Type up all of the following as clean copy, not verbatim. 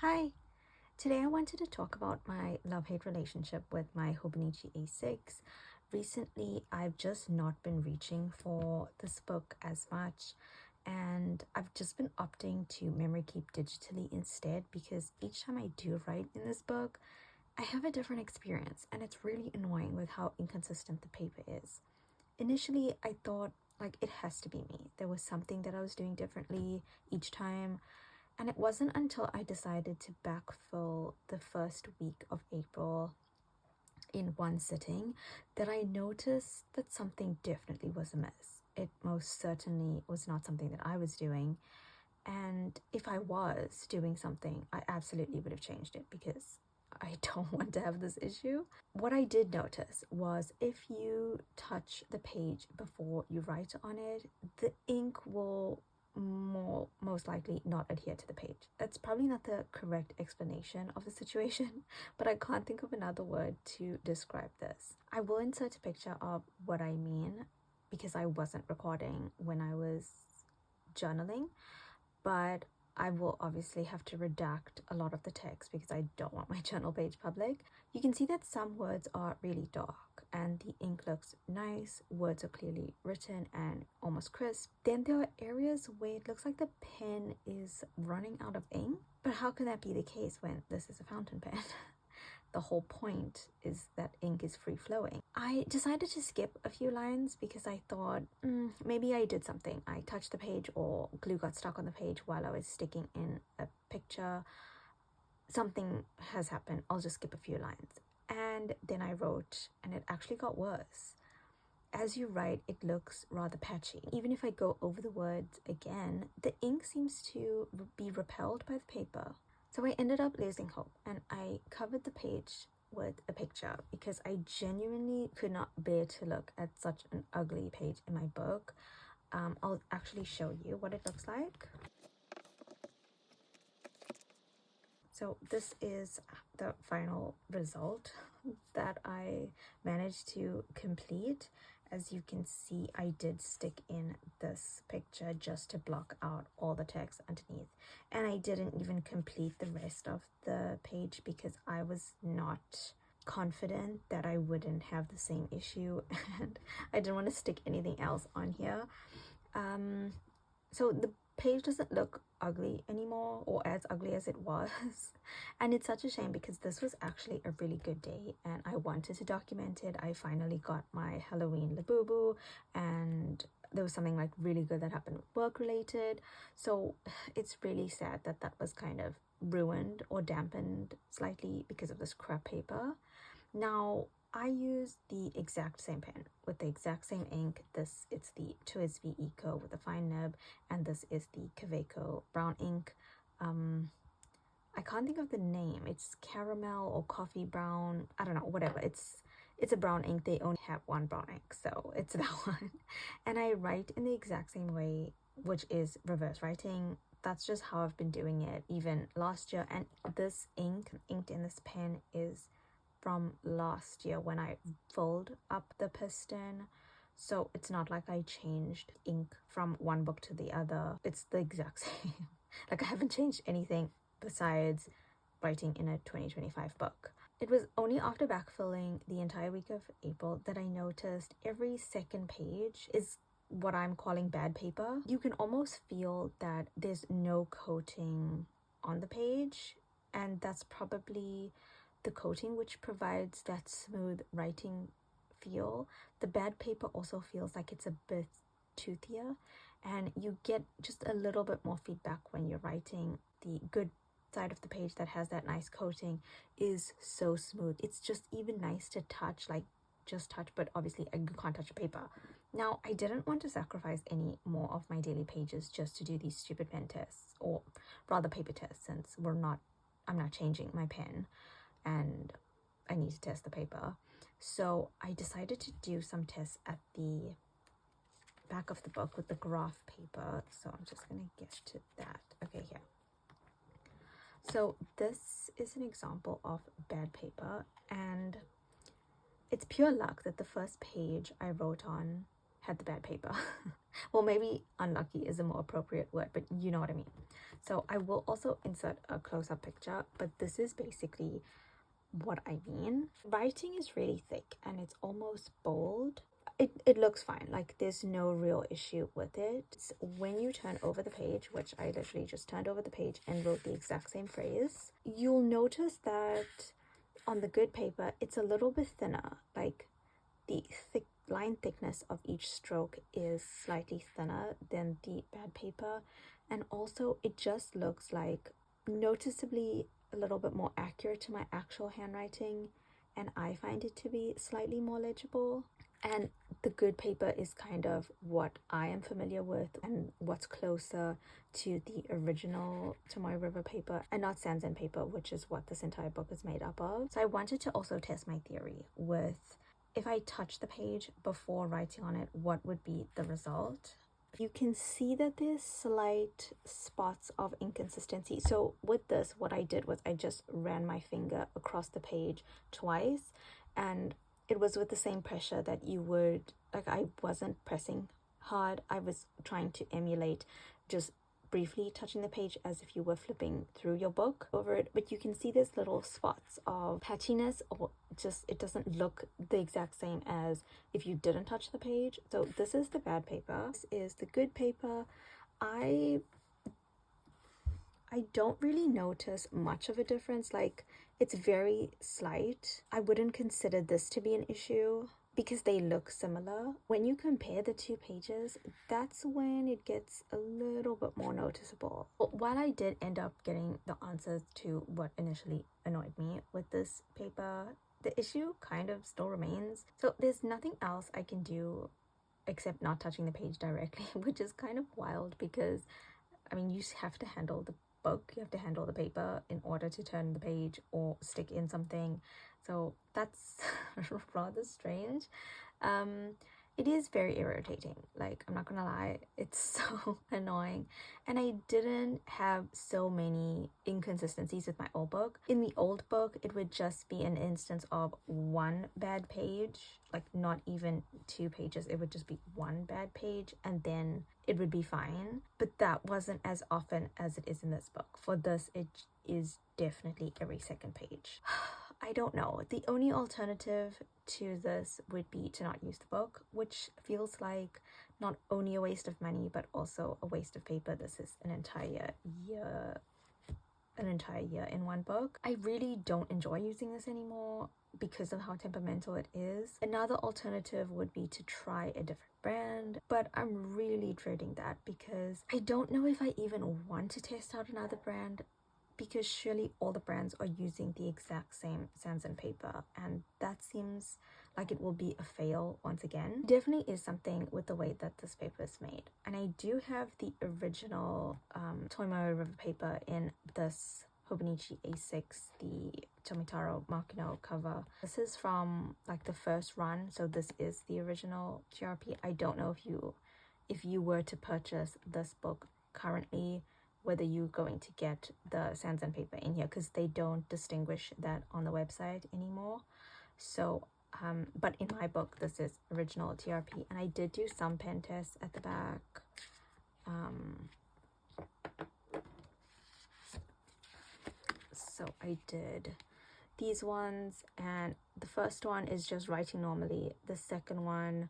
Hi, today I wanted to talk about my love-hate relationship with my Hobonichi A6. Recently, I've just not been reaching for this book as much, and I've just been opting to memory keep digitally instead because each time I do write in this book, I have a different experience, and it's really annoying with how inconsistent the paper is. Initially, I thought like it has to be me. There was something that I was doing differently each time, and it wasn't until I decided to backfill the first week of April in one sitting that I noticed that something definitely was amiss. It most certainly was not something that I was doing. And if I was doing something, I absolutely would have changed it because I don't want to have this issue. What I did notice was if you touch the page before you write on it, the ink will most likely not adhere to the page. That's probably not the correct explanation of the situation, but I can't think of another word to describe this. I will insert a picture of what I mean because I wasn't recording when I was journaling, but I will obviously have to redact a lot of the text because I don't want my journal page public. You can see that some words are really dark and the ink looks nice, words are clearly written and almost crisp. Then there are areas where it looks like the pen is running out of ink, but how can that be the case when this is a fountain pen? The whole point is that ink is free flowing. I decided to skip a few lines because I thought maybe I did something. I touched the page or glue got stuck on the page while I was sticking in a picture. Something has happened. I'll just skip a few lines. And then I wrote, and it actually got worse. As you write, it looks rather patchy. Even if I go over the words again, the ink seems to be repelled by the paper. So I ended up losing hope and I covered the page with a picture because I genuinely could not bear to look at such an ugly page in my book. I'll actually show you what it looks like. So this is the final result that I managed to complete. As you can see, I did stick in this picture just to block out all the text underneath. And I didn't even complete the rest of the page because I was not confident that I wouldn't have the same issue and I didn't want to stick anything else on here. So the page doesn't look ugly anymore, or as ugly as it was. And it's such a shame because this was actually a really good day and I wanted to document it. I finally got my Halloween Labubu and there was something like really good that happened work related. So it's really sad that that was kind of ruined or dampened slightly because of this crap paper. Now, I use the exact same pen with the exact same ink. It's the 2SV Eco with a fine nib, and this is the Kaweco brown ink. I can't think of the name. It's caramel or coffee brown. I don't know, whatever. It's a brown ink. They only have one brown ink, so it's that one. And I write in the exact same way, which is reverse writing. That's just how I've been doing it even last year. And this ink, inked in this pen, is from last year when I filled up the piston. So it's not like I changed ink from one book to the other. It's the exact same. Like I haven't changed anything besides writing in a 2025 book. It was only after backfilling the entire week of April that I noticed every second page is what I'm calling bad paper. You can almost feel that there's no coating on the page, and that's probably the coating which provides that smooth writing feel. The bad paper also feels like it's a bit toothier and you get just a little bit more feedback when you're writing. The good side of the page that has that nice coating is so smooth. It's just even nice to touch, like just touch, but obviously you can't touch a paper. Now, I didn't want to sacrifice any more of my daily pages just to do these stupid pen tests, or rather paper tests, since I'm not changing my pen and I need to test the paper. So I decided to do some tests at the back of the book with the graph paper. So I'm just gonna get to that. Okay, here. So this is an example of bad paper, and it's pure luck that the first page I wrote on had the bad paper. Well, maybe unlucky is a more appropriate word, but you know what I mean. So I will also insert a close-up picture, but this is basically what I mean. Writing is really thick and it's almost bold. It looks fine, like there's no real issue with it. It's when you turn over the page, which I literally just turned over the page and wrote the exact same phrase, you'll notice that on the good paper it's a little bit thinner, like the line thickness of each stroke is slightly thinner than the bad paper, and also it just looks like noticeably a little bit more accurate to my actual handwriting, and I find it to be slightly more legible. And the good paper is kind of what I am familiar with and what's closer to the original Tomoe River paper and not Sanzen paper, which is what this entire book is made up of. So I wanted to also test my theory with, if I touch the page before writing on it, what would be the result? You can see that there's slight spots of inconsistency. So with this, what I did was I just ran my finger across the page twice, and it was with the same pressure that you would, like, I wasn't pressing hard. I was trying to emulate just briefly touching the page as if you were flipping through your book over it, but you can see there's little spots of patchiness, or just it doesn't look the exact same as if you didn't touch the page. So this is the bad paper, this is the good paper. I don't really notice much of a difference. Like, it's very slight. I wouldn't consider this to be an issue because they look similar. When you compare the two pages, that's when it gets a little bit more noticeable. But while I did end up getting the answers to what initially annoyed me with this paper, the issue kind of still remains. So there's nothing else I can do except not touching the page directly, which is kind of wild because, I mean, you have to handle the book, you have to handle the paper in order to turn the page or stick in something. So that's rather strange. It is very irritating, like, I'm not gonna lie, it's so annoying. And I didn't have so many inconsistencies with my old book. In the old book, it would just be an instance of one bad page, like not even 2 pages, it would just be one bad page, and then it would be fine. But that wasn't as often as it is in this book. For this, it is definitely every second page. I don't know. The only alternative to this would be to not use the book, which feels like not only a waste of money, but also a waste of paper. This is an entire year in one book. I really don't enjoy using this anymore because of how temperamental it is. Another alternative would be to try a different brand, but I'm really dreading that because I don't know if I even want to test out another brand, because surely all the brands are using the exact same Sanzen paper, and that seems like it will be a fail once again. Definitely is something with the way that this paper is made. And I do have the original Tomoe River paper in this Hobonichi A6, the Tomitaro Makino cover. This is from like the first run, so this is the original TRP. I don't know if you were to purchase this book currently, whether you're going to get the Sanzen paper in here, because they don't distinguish that on the website anymore. So but in my book, this is original TRP, and I did do some pen tests at the back. So I did these ones, and the first one is just writing normally. The second one,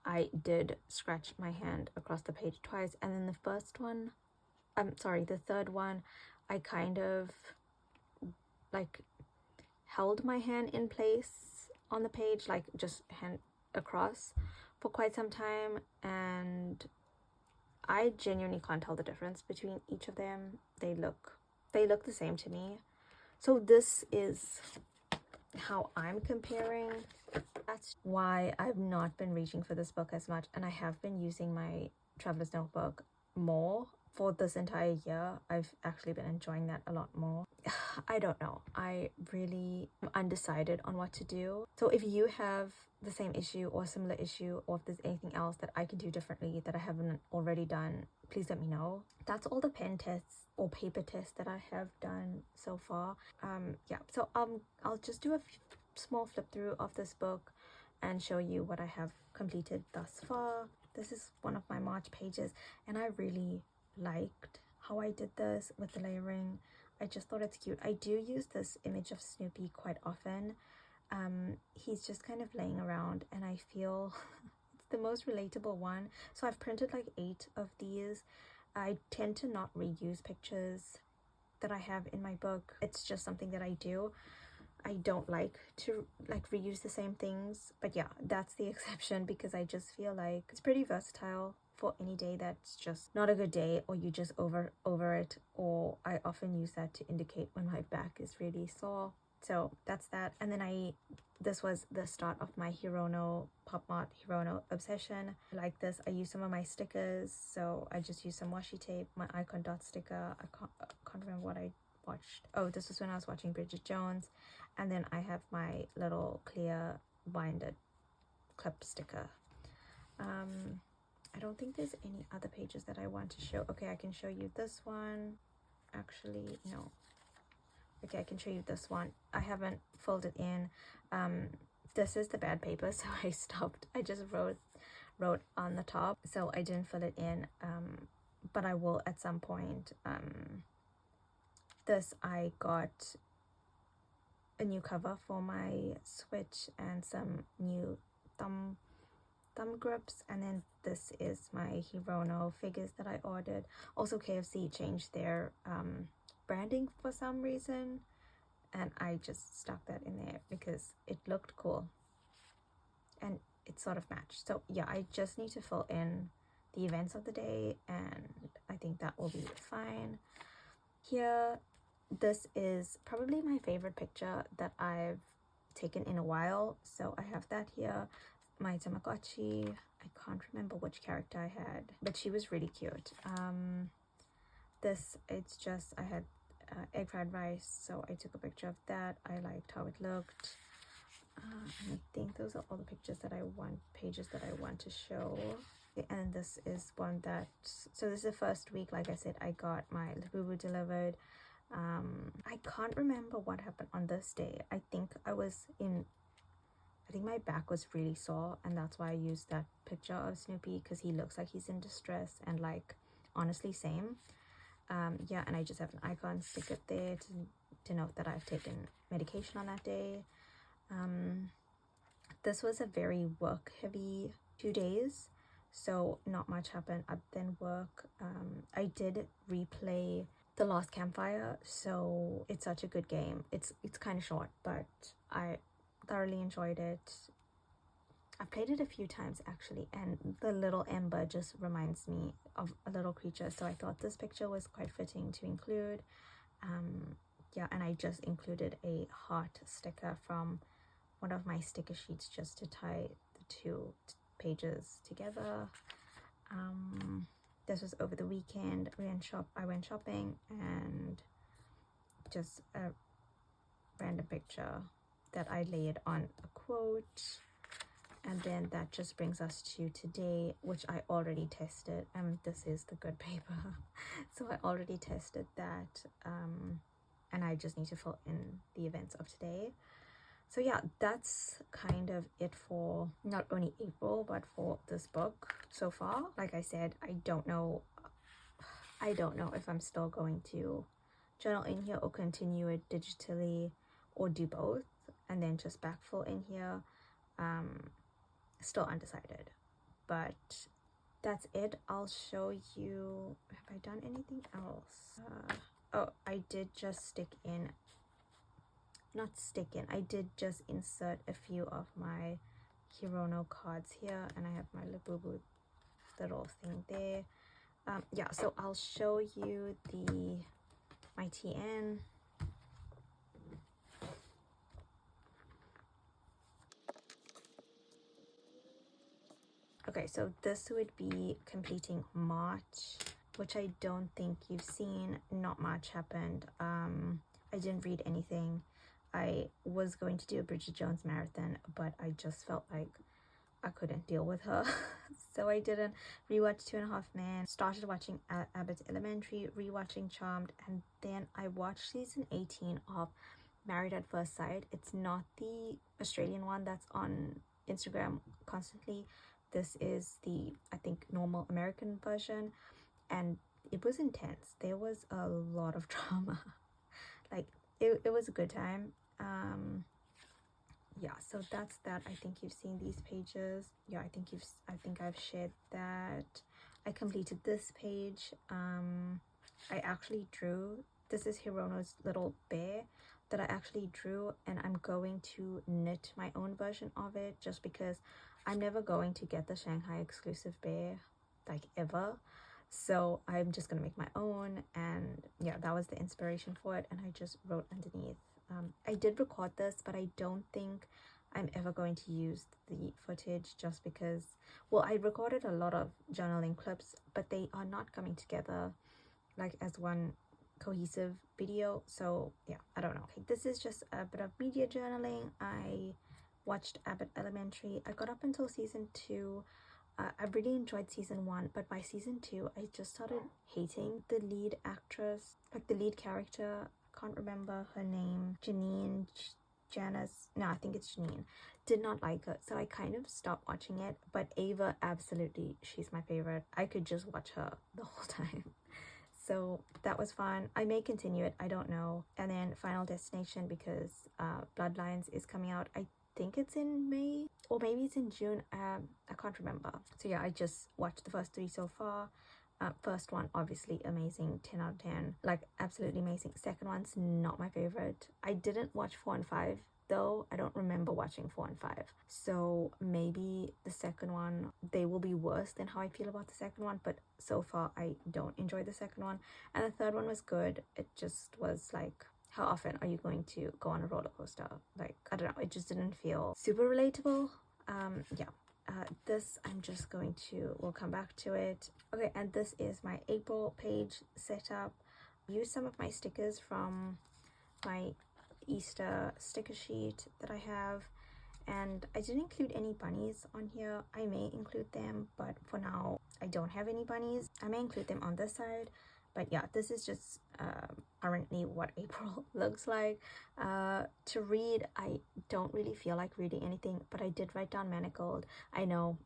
I did scratch my hand across the page twice, and then the third one, I kind of like held my hand in place on the page, like just hand across for quite some time, and I genuinely can't tell the difference between each of them. They look the same to me. So this is how I'm comparing. That's why I've not been reaching for this book as much, and I have been using my traveler's notebook more for this entire year. I've actually been enjoying that a lot more. I don't know, I really am undecided on what to do. So if you have the same issue or similar issue, or if there's anything else that I could do differently that I haven't already done, please let me know. That's all the pen tests or paper tests that I have done so far. Yeah, so I'll just do a small flip through of this book and show you what I have completed thus far. This is one of my March pages, and I really liked how I did this with the layering. I just thought it's cute. I do use this image of Snoopy quite often. He's just kind of laying around, and I feel it's the most relatable one. So I've printed like 8 of these. I tend to not reuse pictures that I have in my book. It's just something that I do. I don't like to like reuse the same things, but yeah, that's the exception, because I just feel like it's pretty versatile for any day that's just not a good day, or you just over it. Or I often use that to indicate when my back is really sore. So that's that. And then this was the start of my Hirono Pop Mart Hirono obsession. Like this, I use some of my stickers, so I just use some washi tape, my icon dot sticker. I can't remember what I watched. Oh, this was when I was watching Bridget Jones. And then I have my little clear binded clip sticker. I don't think there's any other pages that I want to show. Okay, I can show you this one. Actually, no. Okay, I can show you this one. I haven't folded in. This is the bad paper, so I stopped. I just wrote on the top, so I didn't fill it in. But I will at some point. This, I got a new cover for my Switch and some new thumb grips, and then this is my Hirono figures that I ordered. Also, KFC changed their branding for some reason, and I just stuck that in there because it looked cool and it sort of matched. So yeah, I just need to fill in the events of the day, and I think that will be fine. Here, this is probably my favorite picture that I've taken in a while, so I have that here. My Tamagotchi, I can't remember which character I had, but she was really cute. This, it's just, I had egg fried rice, so I took a picture of that. I liked how it looked. And I think those are all the pages that I want to show. And this is one that, so this is the first week, like I said, I got my Labubu delivered. I can't remember what happened on this day. I think my back was really sore, and that's why I used that picture of Snoopy, because he looks like he's in distress, and like, honestly, same. Yeah, and I just have an icon stick it there to denote that I've taken medication on that day. This was a very work heavy 2 days, so not much happened other than work. I did replay The Last Campfire, so it's such a good game. It's kind of short, but I thoroughly enjoyed it. I've played it a few times actually, and the little ember just reminds me of a little creature, so I thought this picture was quite fitting to include. Yeah, and I just included a heart sticker from one of my sticker sheets just to tie the 2 pages together. This was over the weekend. I went shopping, and just a random picture that I laid on a quote. And then that just brings us to today, which I already tested. This is the good paper. So I already tested that. And I just need to fill in the events of today. So yeah, that's kind of it for not only April, but for this book so far. Like I said, I don't know if I'm still going to journal in here or continue it digitally, or do both and then just backfill in here. Still undecided, but that's it. I'll show you. Have I done anything else? Oh, I did just I did just insert a few of my Hirono cards here, and I have my Labubu little thing there. Yeah, so I'll show you my TN. Okay, so this would be completing March, which I don't think you've seen. Not much happened. I didn't read anything. I was going to do a Bridget Jones marathon, but I just felt like I couldn't deal with her. So I didn't. Rewatched 2.5 Men, started watching Abbott Elementary, rewatching Charmed, and then I watched season 18 of Married at First Sight. It's not the Australian one that's on Instagram constantly. This is the, I think, normal American version, and it was intense. There was a lot of drama. Like it was a good time. Yeah, so that's that. I think you've seen these pages. Yeah, I think I've shared that. I completed this page. I actually drew, this is Hirono's little bear that I actually drew, and I'm going to knit my own version of it just because I'm never going to get the Shanghai exclusive bear, like, ever. So I'm just gonna make my own, and yeah, that was the inspiration for it, and I just wrote underneath. I did record this, but I don't think I'm ever going to use the footage just because, well, I recorded a lot of journaling clips, but they are not coming together like as one cohesive video. So yeah, I don't know. Okay, this is just a bit of media journaling. I watched Abbott Elementary. I got up until season 2. I really enjoyed season 1, but by season 2 I just started hating the lead actress, like the lead character. I can't remember her name. Janice, no, I think it's Janine. Did not like her, so I kind of stopped watching it. But Ava, absolutely, she's my favorite. I could just watch her the whole time. So that was fun. I may continue it, I don't know. And then Final Destination, because Bloodlines is coming out. I think it's in May, or maybe it's in June. I can't remember. So yeah, I just watched the first 3 so far. First one, obviously amazing, 10 out of 10, like absolutely amazing. Second one's not my favorite. I didn't watch 4 and 5 though. I don't remember watching 4 and 5, so maybe the second one, they will be worse than how I feel about the second one. But so far I don't enjoy the second one. And the third one was good. It just was like, how often are you going to go on a roller coaster? Like, I don't know, it just didn't feel super relatable. Yeah. This I'm just going to, we'll come back to it. Okay, and this is my April page setup. Use some of my stickers from my Easter sticker sheet that I have, and I didn't include any bunnies on here. I may include them, but for now I don't have any bunnies. I may include them on this side, but yeah, this is just currently what April looks like. To read, I don't really feel like reading anything, but I did write down manacled. I know,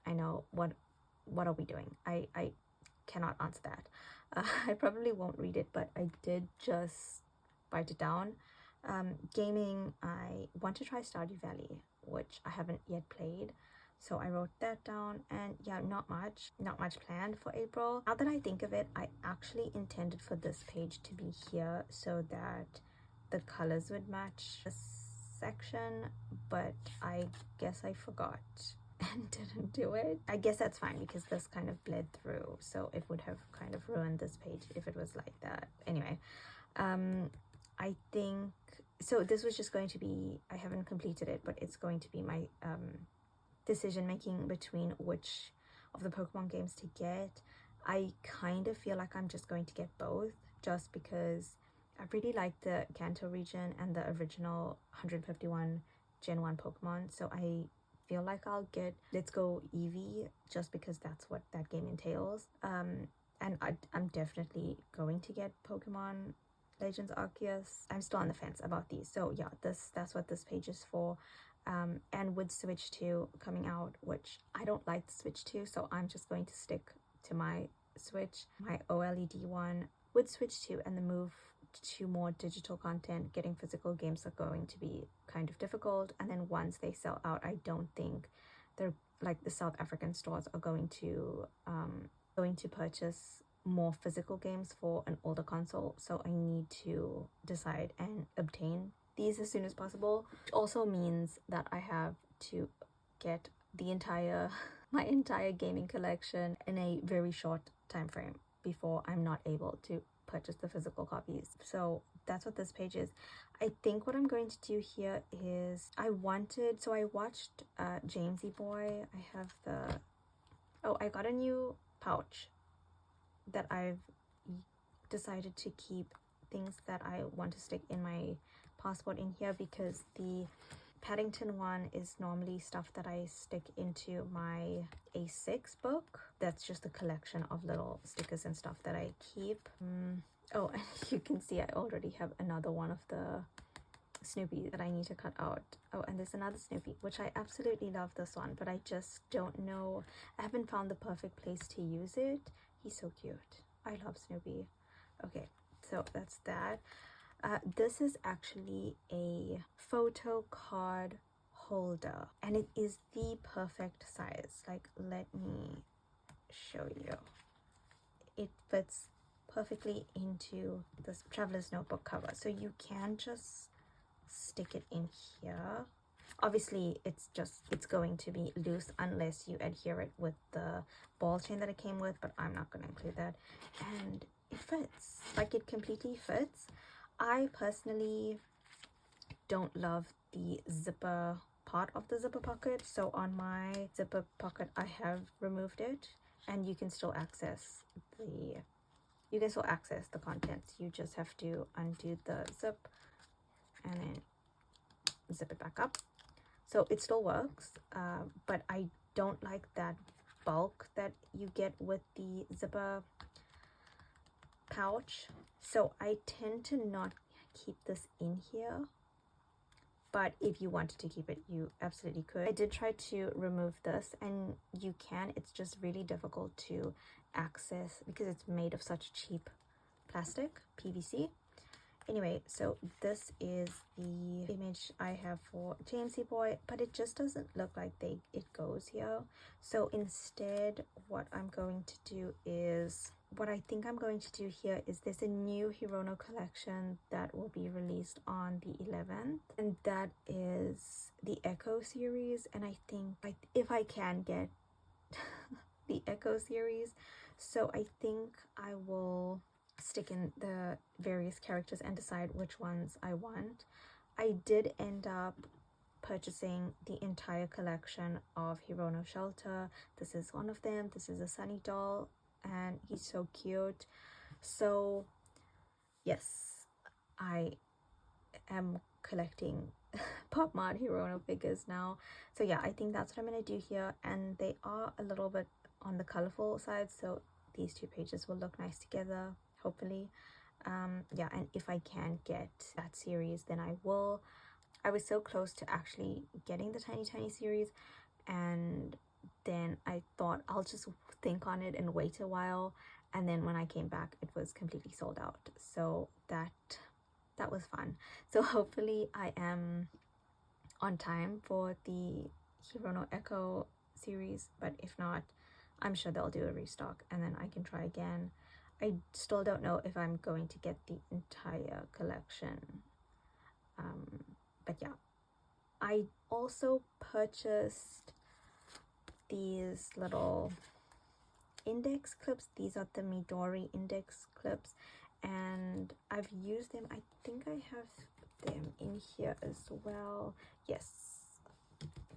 what are we doing? I cannot answer that. I probably won't read it, but I did just write it down. Gaming, I want to try Stardew Valley, which I haven't yet played, so I wrote that down. And yeah, not much planned for April. Now that I think of it, I actually intended for this page to be here so that the colors would match this section, but I guess I forgot and didn't do it. I guess that's fine because this kind of bled through, so it would have kind of ruined this page if it was like that. Anyway, I think so. This was just going to be, I haven't completed it, but it's going to be my decision making between which of the Pokemon games to get. I kind of feel like I'm just going to get both, just because I really like the Kanto region and the original 151 Gen 1 Pokemon. So I feel like I'll get Let's Go Eevee, just because that's what that game entails. And I'm definitely going to get Pokemon Legends Arceus. I'm still on the fence about these. So yeah, that's what this page is for. And with Switch 2 coming out, which I don't like the Switch 2, so I'm just going to stick to my Switch, my OLED one. With Switch 2 and the move to more digital content, getting physical games are going to be kind of difficult. And then once they sell out, I don't think they're like the South African stores are going to purchase more physical games for an older console. So I need to decide and obtain these as soon as possible, which also means that I have to get the entire my entire gaming collection in a very short time frame before I'm not able to purchase the physical copies. So that's what this page is. I think what I'm going to do here is I watched Jamesy Boy. I got a new pouch that I've decided to keep things that I want to stick in my passport in here, because the Paddington one is normally stuff that I stick into my A6 book. That's just a collection of little stickers and stuff that I keep. Oh, and you can see I already have another one of the Snoopy that I need to cut out. Oh, and there's another Snoopy, which I absolutely love this one, but I just don't know. I haven't found the perfect place to use it. He's so cute. I love Snoopy. Okay, so that's that. This is actually a photo card holder, and it is the perfect size. Like, let me show you. It fits perfectly into this traveler's notebook cover, so you can just stick it in here. Obviously it's going to be loose unless you adhere it with the ball chain that it came with, but I'm not going to include that. And it fits, like, it completely fits. I personally don't love the zipper part of the zipper pocket, so on my zipper pocket I have removed it, and you can still access the contents. You just have to undo the zip and then zip it back up. So it still works, but I don't like that bulk that you get with the zipper pouch, so I tend to not keep this in here. But if you wanted to keep it, you absolutely could. I did try to remove this, and you can. It's just really difficult to access because it's made of such cheap plastic, PVC. Anyway, so this is the image I have for Jamesy Boy, but it just doesn't look like it goes here. So instead, what I think I'm going to do here is there's a new Hirono collection that will be released on the 11th, and that is the Echo series. And I think if I can get the Echo series, so I think I will stick in the various characters and decide which ones I want. I did end up purchasing the entire collection of Hirono Shelter. This is one of them. This is a Sunny doll, and he's so cute. So yes, I am collecting Pop Mart Hirono figures now. So yeah, I think that's what I'm going to do here, and they are a little bit on the colorful side, so these two pages will look nice together, hopefully. Yeah, and if I can get that series, then I will. I was so close to actually getting the Tiny series, and then I thought I'll just think on it and wait a while, and then when I came back it was completely sold out. So that was fun. So hopefully I am on time for the Hirono Echo series, but if not, I'm sure they'll do a restock and then I can try again. I still don't know if I'm going to get the entire collection, but yeah. I also purchased these little index clips. These are the Midori index clips, and I've used them. I think I have them in here as well. Yes,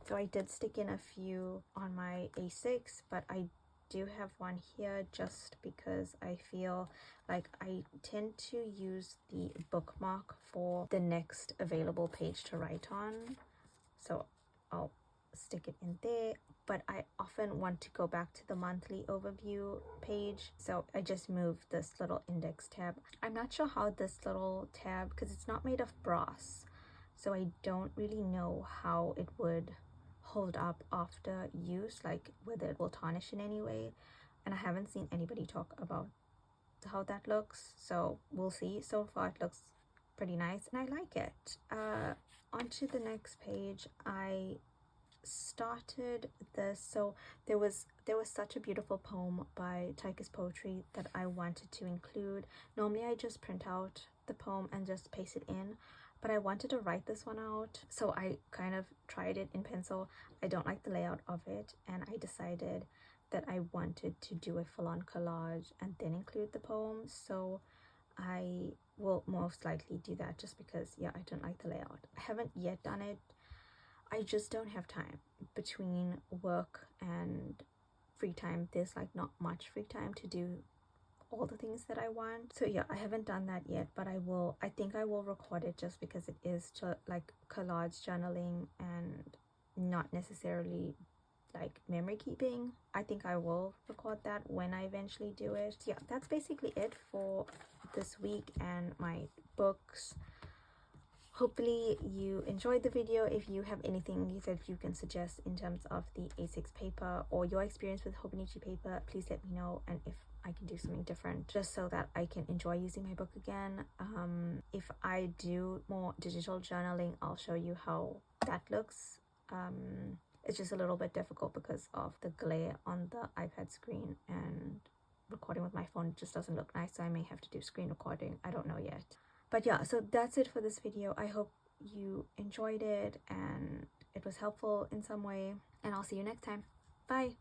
so I did stick in a few on my A6, but I do have one here just because I feel like I tend to use the bookmark for the next available page to write on, so I'll stick it in there. But I often want to go back to the monthly overview page, so I just moved this little index tab. I'm not sure how this little tab, because it's not made of brass, so I don't really know how it would hold up after use, like whether it will tarnish in any way, and I haven't seen anybody talk about how that looks, so we'll see. So far it looks pretty nice and I like it. Onto the next page, I started this. So there was such a beautiful poem by Taika's Poetry that I wanted to include. Normally I just print out the poem and just paste it in, but I wanted to write this one out, so I kind of tried it in pencil. I don't like the layout of it, and I decided that I wanted to do a full-on collage and then include the poem, so I will most likely do that just because, yeah, I don't like the layout. I haven't yet done it. I just don't have time. Between work and free time, there's like not much free time to do all the things that I want. So yeah, I haven't done that yet, but I will. I think I will record it just because it is like collage journaling and not necessarily like memory keeping. I think I will record that when I eventually do it. So yeah, that's basically it for this week and my books. Hopefully you enjoyed the video. If you have anything that you can suggest in terms of the A6 paper or your experience with hobonichi paper, please let me know, and if I can do something different just so that I can enjoy using my book again. If I do more digital journaling, I'll show you how that looks. It's just a little bit difficult because of the glare on the iPad screen, and recording with my phone just doesn't look nice, so I may have to do screen recording. I don't know yet. But yeah, so that's it for this video. I hope you enjoyed it and it was helpful in some way, and I'll see you next time. Bye.